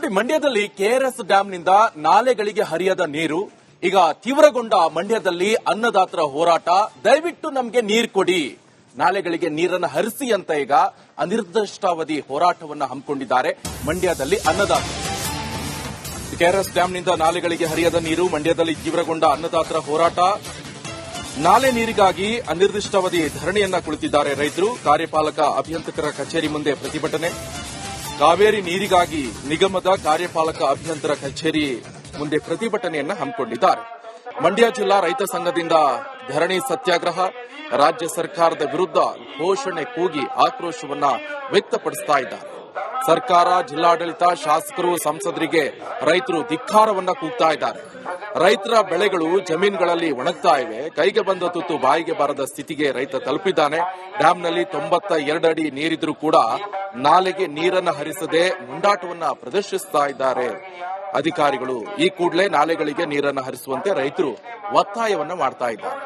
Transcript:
ನೋಡಿ, ಮಂಡ್ಯದಲ್ಲಿ ಕೆಆರ್ಎಸ್ ಡ್ಯಾಂನಿಂದ ನಾಲೆಗಳಿಗೆ ಹರಿಯದ ನೀರು ಈಗ ತೀವ್ರಗೊಂಡ ಮಂಡ್ಯದಲ್ಲಿ ಅನ್ನದಾತರ ಹೋರಾಟ. ದಯವಿಟ್ಟು ನಮಗೆ ನೀರು ಕೊಡಿ, ನಾಲೆಗಳಿಗೆ ನೀರನ್ನು ಹರಿಸಿ ಅಂತ ಈಗ ಅನಿರ್ದಿಷ್ಟಾವಧಿ ಹೋರಾಟವನ್ನು ಹಮ್ಮಿಕೊಂಡಿದ್ದಾರೆ ಮಂಡ್ಯದಲ್ಲಿ ಅನ್ನದಾತರು. ಕೆಆರ್ಎಸ್ ಡ್ಯಾಂನಿಂದ ನಾಲೆಗಳಿಗೆ ಹರಿಯದ ನೀರು, ಮಂಡ್ಯದಲ್ಲಿ ತೀವ್ರಗೊಂಡ ಅನ್ನದಾತರ ಹೋರಾಟ. ನಾಲೆ ನೀರಿಗಾಗಿ ಅನಿರ್ದಿಷ್ಟಾವಧಿ ಧರಣಿಯನ್ನ ಕುಳಿತಿದ್ದಾರೆ ರೈತರು. ಕಾರ್ಯಪಾಲಕ ಅಭಿಯಂತಕರ ಕಚೇರಿ ಮುಂದೆ ಪ್ರತಿಭಟನೆ. ಕಾವೇರಿ ನೀರಿಗಾಗಿ ನಿಗಮದ ಕಾರ್ಯಪಾಲಕ ಅಭಿಯಂತರ ಕಚೇರಿ ಮುಂದೆ ಪ್ರತಿಭಟನೆಯನ್ನ ಹಮ್ಮಿಕೊಂಡಿದ್ದಾರೆ. ಮಂಡ್ಯ ಜಿಲ್ಲಾ ರೈತ ಸಂಘದಿಂದ ಧರಣಿ ಸತ್ಯಾಗ್ರಹ. ರಾಜ್ಯ ಸರ್ಕಾರದ ವಿರುದ್ಧ ಘೋಷಣೆ ಕೂಗಿ ಆಕ್ರೋಶವನ್ನ ವ್ಯಕ್ತಪಡಿಸ್ತಾ ಇದ್ದಾರೆ. ಸರ್ಕಾರ, ಜಿಲ್ಲಾಡಳಿತ, ಶಾಸಕರು, ಸಂಸದರಿಗೆ ರೈತರು ಧಿಕ್ಕಾರವನ್ನ ಕೂಗ್ತಾ ಇದ್ದಾರೆ. ರೈತರ ಬೆಳೆಗಳು ಜಮೀನುಗಳಲ್ಲಿ ಒಣಗ್ತಾ ಇವೆ. ಕೈಗೆ ಬಂದ ತುತ್ತು ಬಾಯಿಗೆ ಬಾರದ ಸ್ಥಿತಿಗೆ ರೈತ ತಲುಪಿದ್ದಾನೆ. ಡ್ಯಾಂನಲ್ಲಿ 92 ಅಡಿ ನೀರಿದ್ರೂ ಕೂಡ ನಾಲೆಗೆ ನೀರನ್ನು ಹರಿಸದೆ ಮುಂದಾಟವನ್ನ ಪ್ರದರ್ಶಿಸ್ತಾ ಇದ್ದಾರೆ ಅಧಿಕಾರಿಗಳು. ಈ ಕೂಡಲೇ ನಾಲೆಗಳಿಗೆ ನೀರನ್ನು ಹರಿಸುವಂತೆ ರೈತರು ಒತ್ತಾಯವನ್ನ ಮಾಡ್ತಾ ಇದ್ದಾರೆ.